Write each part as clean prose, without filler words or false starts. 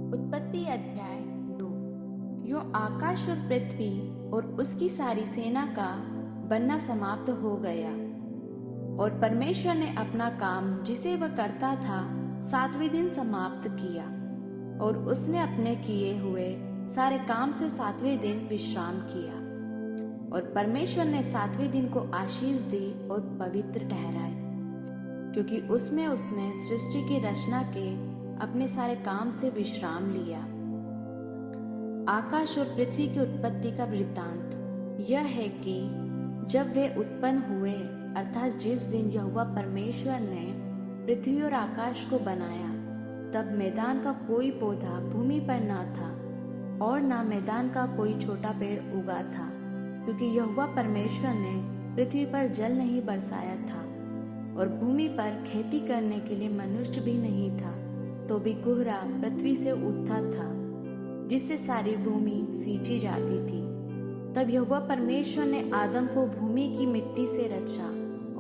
उत्पत्ति अध्याय 2। यूं आकाश और पृथ्वी और उसकी सारी सेना का बनना समाप्त हो गया और परमेश्वर ने अपना काम जिसे वह करता था 7वें दिन समाप्त किया और उसने अपने किए हुए सारे काम से 7वें दिन विश्राम किया। और परमेश्वर ने 7वें दिन को आशीष दी और पवित्र ठहराए, क्योंकि उसमें उसने सृष्टि की रचना के अपने सारे काम से विश्राम लिया। आकाश और पृथ्वी की उत्पत्ति का वृत्तांत यह है कि जब वे उत्पन्न हुए, अर्थात जिस दिन यहोवा परमेश्वर ने पृथ्वी और आकाश को बनाया, तब मैदान का कोई पौधा भूमि पर ना था और ना मैदान का कोई छोटा पेड़ उगा था, क्योंकि यहोवा परमेश्वर ने पृथ्वी पर जल नहीं बरसाया था और भूमि पर खेती करने के लिए मनुष्य भी नहीं था। तो भी कोहरा पृथ्वी से उठता था, जिससे सारी भूमि सींची जाती थी। तब यहोवा परमेश्वर ने आदम को भूमि की मिट्टी से रचा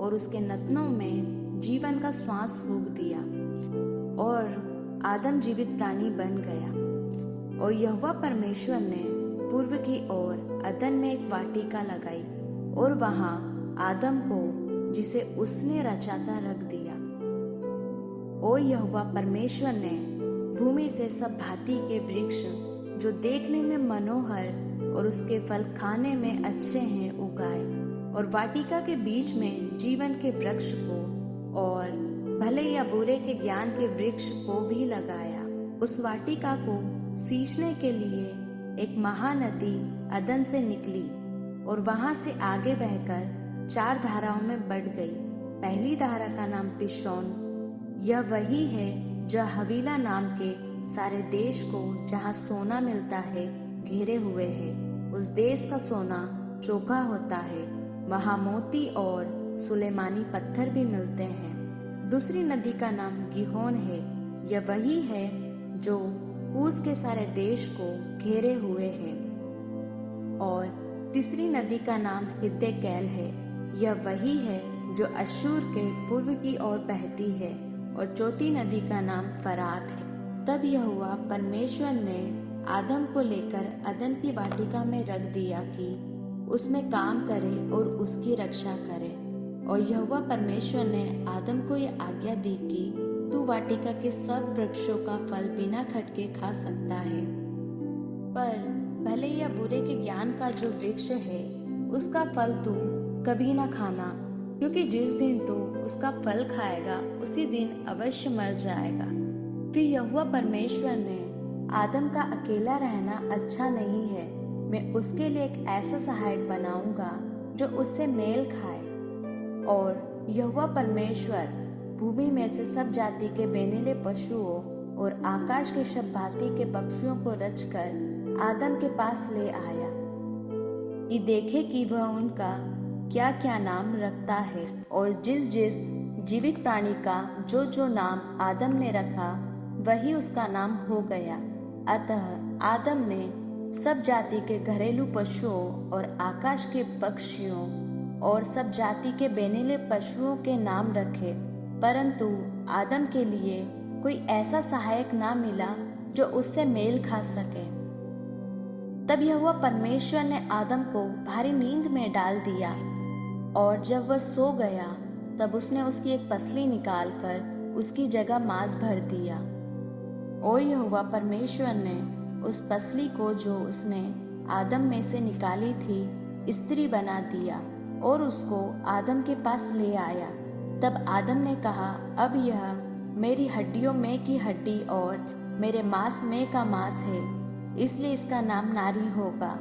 और उसके नथनों में जीवन का श्वास फूंक दिया और आदम जीवित प्राणी बन गया। और यहोवा परमेश्वर ने पूर्व की ओर अदन में एक वाटिका लगाई और वहां आदम को, जिसे उसने रचा था, रख दिया। और यहोवा परमेश्वर ने भूमि से सब भांति के वृक्ष जो देखने में मनोहर और उसके फल खाने में अच्छे हैं उगाए, और वाटिका के बीच में जीवन के वृक्ष को और भले या बुरे के ज्ञान के वृक्ष को भी लगाया। उस वाटिका को सींचने के लिए एक महानदी अदन से निकली और वहां से आगे बहकर 4 धाराओं में बढ़ गई। पहली धारा का नाम पिशोन, यह वही है जो हवीला नाम के सारे देश को, जहाँ सोना मिलता है, घेरे हुए है। उस देश का सोना चोखा होता है, वहाँ मोती और सुलेमानी पत्थर भी मिलते हैं। दूसरी नदी का नाम गिहोन है, यह वही है जो ऊस के सारे देश को घेरे हुए है। और तीसरी नदी का नाम हिद्देकेल है, यह वही है जो अश्शूर के पूर्व की ओर बहती है। और चौथी नदी का नाम फरात है। तब यहोवा परमेश्वर ने आदम को लेकर अदन की वाटिका में रख दिया कि उसमें काम करे और उसकी रक्षा करे। और यहोवा परमेश्वर ने आदम को यह आज्ञा दी कि तू वाटिका के सब वृक्षों का फल बिना खटके खा सकता है, पर भले या बुरे के ज्ञान का जो वृक्ष है उसका फल तू कभी ना खाना, क्योंकि जिस दिन तू उसका फल खाएगा उसी दिन अवश्य मर जाएगा। फिर यहोवा परमेश्वर ने आदम का अकेला रहना अच्छा नहीं है, मैं उसके लिए एक ऐसा सहायक बनाऊंगा जो उससे मेल खाए। और यहोवा परमेश्वर भूमि में से सब जाति के बेनीले पशुओं और आकाश के सब भांति के पक्षियों को रचकर आदम के पास ले आया कि देखे कि वह उनका क्या क्या नाम रखता है। और जिस जिस जीवित प्राणी का जो जो नाम आदम ने रखा, वही उसका नाम हो गया। अतः आदम ने सब जाति के घरेलू पशुओं और आकाश के पक्षियों और सब जाति के बेनीले पशुओं के नाम रखे, परंतु आदम के लिए कोई ऐसा सहायक ना मिला जो उससे मेल खा सके। तब यहोवा परमेश्वर ने आदम को भारी नींद में डाल दिया, और जब वह सो गया तब उसने उसकी एक पसली निकालकर उसकी जगह मांस भर दिया। और यहोवा परमेश्वर ने उस पसली को जो उसने आदम में से निकाली थी स्त्री बना दिया और उसको आदम के पास ले आया। तब आदम ने कहा, अब यह मेरी हड्डियों में की हड्डी और मेरे मांस में का मांस है, इसलिए इसका नाम नारी होगा,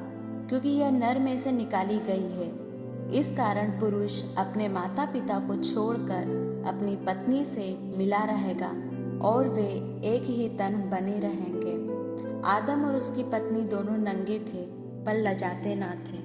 क्योंकि यह नर में से निकाली गई है। इस कारण पुरुष अपने माता पिता को छोड़कर अपनी पत्नी से मिला रहेगा और वे एक ही तन बने रहेंगे। आदम और उसकी पत्नी दोनों नंगे थे, पर लजाते ना थे।